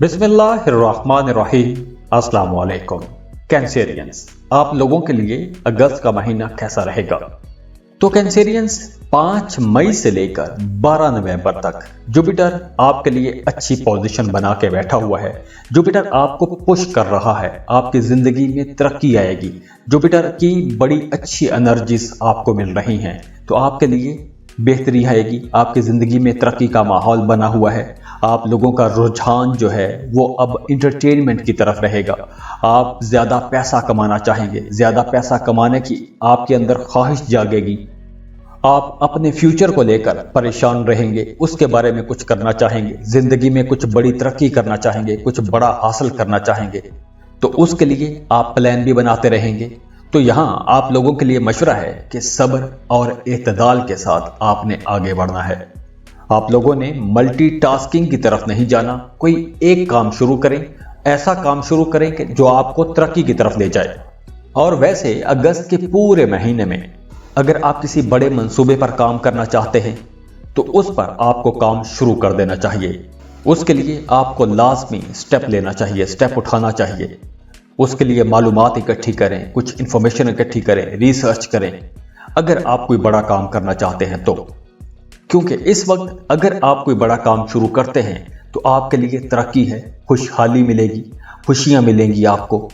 बिस्मिल्लाहिर्रहमानिर्रहीम। अस्सलाम वालेकुम। कैंसेरियंस, आप लोगों के लिए अगस्त का महीना कैसा रहेगा? तो कैंसेरियंस, 5 मई से लेकर 12 नवंबर तक जुपिटर आपके लिए अच्छी पोजीशन बना के बैठा हुआ है। जुपिटर आपको पुश कर रहा है, आपकी जिंदगी में तरक्की आएगी। जुपिटर की बड़ी अच्छी एनर्जीज आपको मिल रही हैं, तो आपके लिए बेहतरी आएगी। आपकी जिंदगी में तरक्की का माहौल बना हुआ है। आप लोगों का रुझान जो है वो अब इंटरटेनमेंट की तरफ रहेगा। आप ज्यादा पैसा कमाना चाहेंगे, ज्यादा पैसा कमाने की आपके अंदर ख्वाहिश जागेगी। आप अपने फ्यूचर को लेकर परेशान रहेंगे, उसके बारे में कुछ करना चाहेंगे, जिंदगी में कुछ बड़ी तरक्की करना चाहेंगे, कुछ बड़ा हासिल करना चाहेंगे, तो उसके लिए आप प्लान भी बनाते रहेंगे। तो यहाँ आप लोगों के लिए मशवरा है कि सब्र और एतदाल के साथ आपने आगे बढ़ना है। आप लोगों ने मल्टीटास्किंग की तरफ नहीं जाना। कोई एक काम शुरू करें, ऐसा काम शुरू करें कि जो आपको तरक्की की तरफ ले जाए। और वैसे अगस्त के पूरे महीने में अगर आप किसी बड़े मंसूबे पर काम करना चाहते हैं तो उस पर आपको काम शुरू कर देना चाहिए। उसके लिए आपको लाजमी स्टेप लेना चाहिए, स्टेप उठाना चाहिए। उसके लिए मालूमात इकट्ठी करें, कुछ इंफॉर्मेशन इकट्ठी करें, रिसर्च करें, अगर आप कोई बड़ा काम करना चाहते हैं तो। क्योंकि इस वक्त अगर आप कोई बड़ा काम शुरू करते हैं तो आपके लिए तरक्की है, खुशहाली मिलेगी, खुशियां मिलेंगी आपको।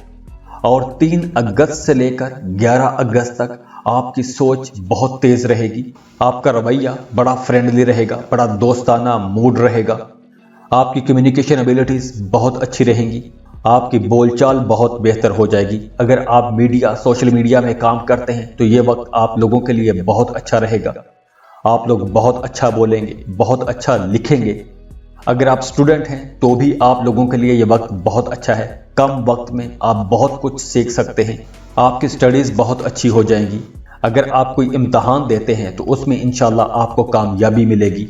और 3 अगस्त से लेकर 11 अगस्त तक आपकी सोच बहुत तेज रहेगी। आपका रवैया बड़ा फ्रेंडली रहेगा, बड़ा दोस्ताना मूड रहेगा। आपकी कम्युनिकेशन एबिलिटीज बहुत अच्छी रहेंगी। आपकी बोलचाल बहुत बेहतर हो जाएगी। अगर आप सोशल मीडिया में काम करते हैं तो ये वक्त आप लोगों के लिए बहुत अच्छा रहेगा। आप लोग बहुत अच्छा बोलेंगे, बहुत अच्छा लिखेंगे। अगर आप स्टूडेंट हैं तो भी आप लोगों के लिए ये वक्त बहुत अच्छा है। कम वक्त में आप बहुत कुछ सीख सकते हैं। आपकी स्टडीज बहुत अच्छी हो जाएंगी। अगर आप कोई इम्तहान देते हैं तो उसमें इंशाल्लाह आपको कामयाबी मिलेगी।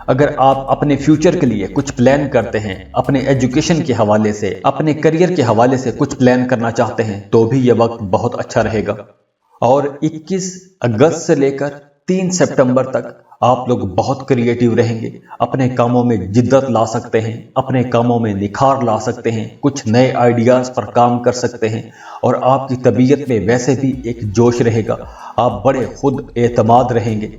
अगर आप अपने फ्यूचर के लिए कुछ प्लान करते हैं, अपने एजुकेशन के हवाले से, अपने करियर के हवाले से कुछ प्लान करना चाहते हैं तो भी ये वक्त बहुत अच्छा रहेगा। और 21 अगस्त से लेकर 3 सितंबर तक आप लोग बहुत क्रिएटिव रहेंगे। अपने कामों में जिद्दत ला सकते हैं, अपने कामों में निखार ला सकते हैं, कुछ नए आइडियाज पर काम कर सकते हैं। और आपकी तबीयत में वैसे भी एक जोश रहेगा। आप बड़े खुद एतमाद रहेंगे,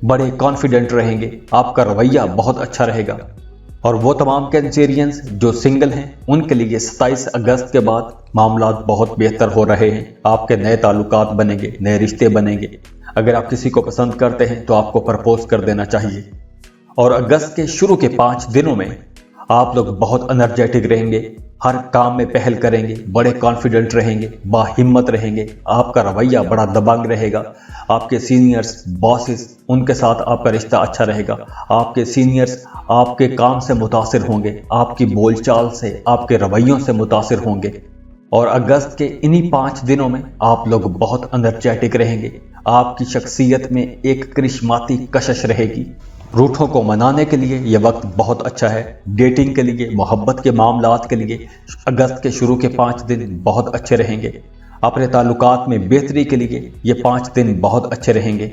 बड़े कॉन्फिडेंट रहेंगे। आपका रवैया बहुत अच्छा रहेगा। और वो तमाम कैंसेरियंस जो सिंगल हैं उनके लिए 27 अगस्त के बाद मामलात बहुत बेहतर हो रहे हैं। आपके नए ताल्लुकात बनेंगे, नए रिश्ते बनेंगे। अगर आप किसी को पसंद करते हैं तो आपको प्रपोज कर देना चाहिए। और अगस्त के शुरू के 5 दिनों में आप लोग बहुत एनर्जेटिक रहेंगे, हर काम में पहल करेंगे, बड़े कॉन्फिडेंट रहेंगे, बाहिम्मत रहेंगे। आपका रवैया बड़ा दबंग रहेगा। आपके सीनियर्स, बॉसेस, उनके साथ आपका रिश्ता अच्छा रहेगा। आपके सीनियर्स आपके काम से मुतासिर होंगे, आपकी बोलचाल से, आपके रवैयों से मुतासिर होंगे। और अगस्त के इन्हीं 5 दिनों में आप लोग बहुत एनर्जेटिक रहेंगे। आपकी शख्सियत में एक करिश्माती कशिश रहेगी। रूठों को मनाने के लिए यह वक्त बहुत अच्छा है। डेटिंग के लिए, मोहब्बत के मामलात के लिए अगस्त के शुरू के 5 दिन बहुत अच्छे रहेंगे। अपने ताल्लुकात में बेहतरी के लिए ये 5 दिन बहुत अच्छे रहेंगे।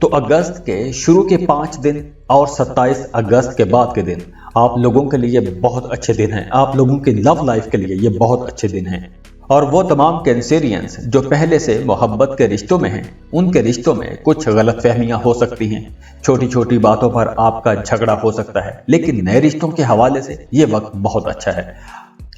तो अगस्त के शुरू के 5 दिन और 27 अगस्त के बाद के दिन आप लोगों के लिए बहुत अच्छे दिन हैं। आप लोगों की लव लाइफ के लिए ये बहुत अच्छे दिन हैं। और वो तमाम कैंसेरियंस जो पहले से मोहब्बत के रिश्तों में हैं, उनके रिश्तों में कुछ गलतफहमियां हो सकती हैं। छोटी छोटी बातों पर आपका झगड़ा हो सकता है, लेकिन नए रिश्तों के हवाले से ये वक्त बहुत अच्छा है।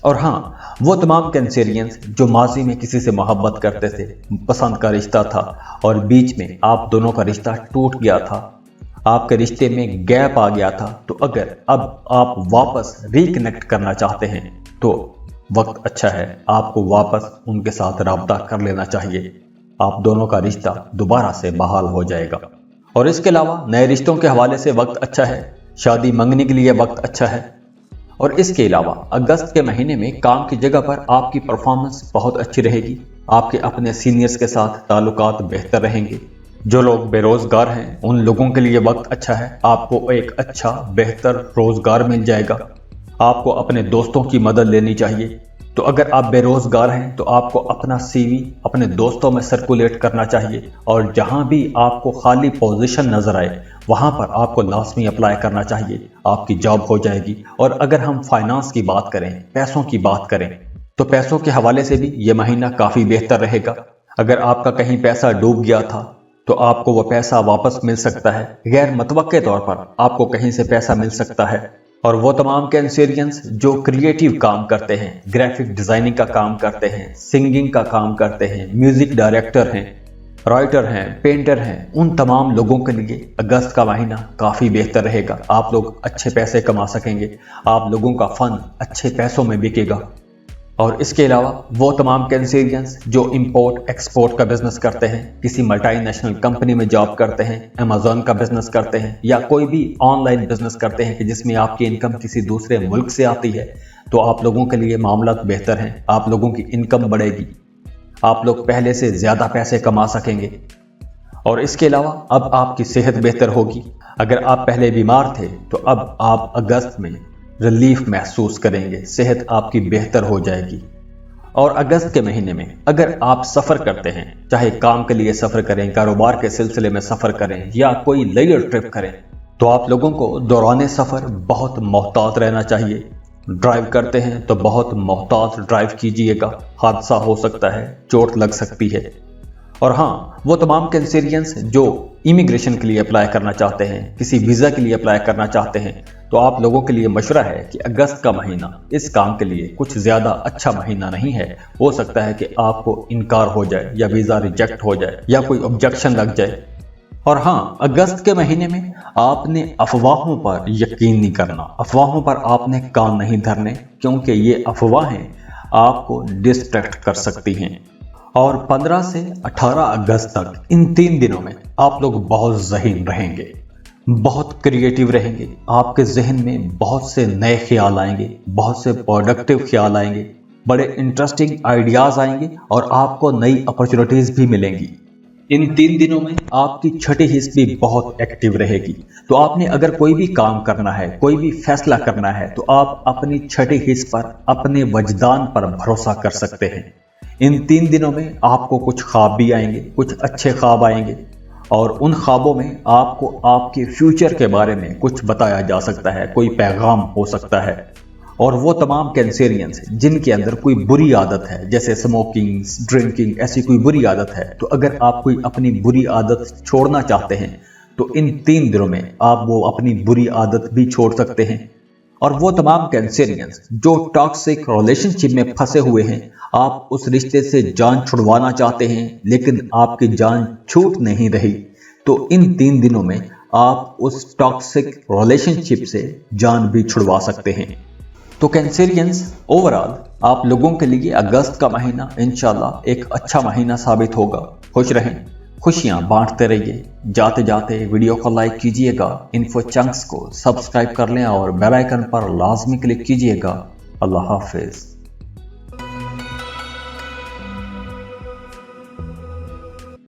और हाँ, वो तमाम कैंसेरियंस जो माजी में किसी से मोहब्बत करते थे, पसंद का रिश्ता था और बीच में आप दोनों का रिश्ता टूट गया था, आपके रिश्ते में गैप आ गया था, तो अगर अब आप वापस रिकनेक्ट करना चाहते हैं तो वक्त अच्छा है। आपको वापस उनके साथ राब्ता कर लेना चाहिए। आप दोनों का रिश्ता दोबारा से बहाल हो जाएगा। और इसके अलावा नए रिश्तों के हवाले से वक्त अच्छा है। शादी मंगने के लिए वक्त अच्छा है। और इसके अलावा अगस्त के महीने में काम की जगह पर आपकी परफॉर्मेंस बहुत अच्छी रहेगी। आपके अपने सीनियर्स के साथ ताल्लुकात बेहतर रहेंगे। जो लोग बेरोजगार हैं उन लोगों के लिए वक्त अच्छा है। आपको एक अच्छा बेहतर रोजगार मिल जाएगा। आपको अपने दोस्तों की मदद लेनी चाहिए। तो अगर आप बेरोजगार हैं तो आपको अपना CV अपने दोस्तों में सर्कुलेट करना चाहिए। और जहां भी आपको खाली पोजीशन नजर आए वहाँ पर आपको लाजमी अप्लाई करना चाहिए, आपकी जॉब हो जाएगी। और अगर हम फाइनेंस की बात करें, पैसों की बात करें, तो पैसों के हवाले से भी ये महीना काफ़ी बेहतर रहेगा। अगर आपका कहीं पैसा डूब गया था तो आपको वो पैसा वापस मिल सकता है, गैर मुतवक्के तौर पर आपको कहीं से पैसा मिल सकता है। और वो तमाम कैंसेरियंस जो क्रिएटिव काम करते हैं, ग्राफिक डिजाइनिंग का काम करते हैं, सिंगिंग का काम करते हैं, म्यूजिक डायरेक्टर हैं, राइटर हैं, पेंटर हैं, उन तमाम लोगों के लिए अगस्त का महीना काफ़ी बेहतर रहेगा। आप लोग अच्छे पैसे कमा सकेंगे, आप लोगों का फन अच्छे पैसों में बिकेगा। और इसके अलावा वो तमाम कैंसेरियंस जो इंपोर्ट एक्सपोर्ट का बिजनेस करते हैं, किसी मल्टीनेशनल कंपनी में जॉब करते हैं, अमेज़न का बिजनेस करते हैं, या कोई भी ऑनलाइन बिजनेस करते हैं कि जिसमें आपकी इनकम किसी दूसरे मुल्क से आती है, तो आप लोगों के लिए मामला बेहतर हैं। आप लोगों की इनकम बढ़ेगी, आप लोग पहले से ज़्यादा पैसे कमा सकेंगे। और इसके अलावा अब आपकी सेहत बेहतर होगी। अगर आप पहले बीमार थे तो अब आप अगस्त में रिलीफ महसूस करेंगे, सेहत आपकी बेहतर हो जाएगी। और अगस्त के महीने में अगर आप सफ़र करते हैं, चाहे काम के लिए सफ़र करें, कारोबार के सिलसिले में सफ़र करें, या कोई लेजर ट्रिप करें, तो आप लोगों को दौरान सफ़र बहुत मोहतात रहना चाहिए। ड्राइव करते हैं तो बहुत मोहतात ड्राइव कीजिएगा, हादसा हो सकता है, चोट लग सकती है। और हाँ, वो तमाम कैंसेरियंस जो इमिग्रेशन के लिए अप्लाई करना चाहते हैं, किसी वीज़ा के लिए अप्लाई करना चाहते हैं, तो आप लोगों के लिए मशवरा है कि अगस्त का महीना इस काम के लिए कुछ ज़्यादा अच्छा महीना नहीं है। हो सकता है कि आपको इनकार हो जाए, या वीज़ा रिजेक्ट हो जाए, या कोई ऑब्जेक्शन लग जाए। और हाँ, अगस्त के महीने में आपने अफवाहों पर यकीन नहीं करना, अफवाहों पर आपने कान नहीं धरने, क्योंकि ये अफवाहें आपको डिस्ट्रैक्ट कर सकती हैं। और 15 से 18 अगस्त तक इन 3 दिनों में आप लोग बहुत ज़हीन रहेंगे, बहुत क्रिएटिव रहेंगे, आपके जहन में बहुत से नए ख्याल आएंगे, बहुत से प्रोडक्टिव ख्याल आएंगे, बड़े इंटरेस्टिंग आइडियाज़ आएंगे, और आपको नई अपॉर्चुनिटीज़ भी मिलेंगी। इन 3 दिनों में आपकी छठी हिस्स भी बहुत एक्टिव रहेगी। तो आपने अगर कोई भी काम करना है, कोई भी फैसला करना है, तो आप अपनी छठी हिस्स पर, अपने वजदान पर भरोसा कर सकते हैं। इन 3 दिनों में आपको कुछ ख्वाब भी आएंगे, कुछ अच्छे ख्वाब आएंगे, और उन ख्वाबों में आपको आपके फ्यूचर के बारे में कुछ बताया जा सकता है, कोई पैगाम हो सकता है। और वो तमाम कैंसेरियंस जिनके अंदर कोई बुरी आदत है, जैसे स्मोकिंग, ड्रिंकिंग, ऐसी कोई बुरी आदत है, तो अगर आप कोई अपनी बुरी आदत छोड़ना चाहते हैं तो इन 3 दिनों में आप वो अपनी बुरी आदत भी छोड़ सकते हैं। और वो तमाम कैंसेरियंस जो टॉक्सिक रिलेशनशिप में फंसे हुए हैं, आप उस रिश्ते से जान छुड़वाना चाहते हैं लेकिन आपकी जान छूट नहीं रही, तो इन 3 दिनों में आप उस टॉक्सिक रिलेशनशिप से जान भी छुड़वा सकते हैं। तो कैंसेरियंस, ओवरऑल आप लोगों के लिए अगस्त का महीना इंशाल्लाह एक अच्छा महीना साबित होगा। खुश रहें, खुशियां बांटते रहिए। जाते जाते वीडियो को लाइक कीजिएगा, इन्फो चंक्स को सब्सक्राइब कर लें और बेल आइकन पर लाजमी क्लिक कीजिएगा। अल्लाह हाफिज।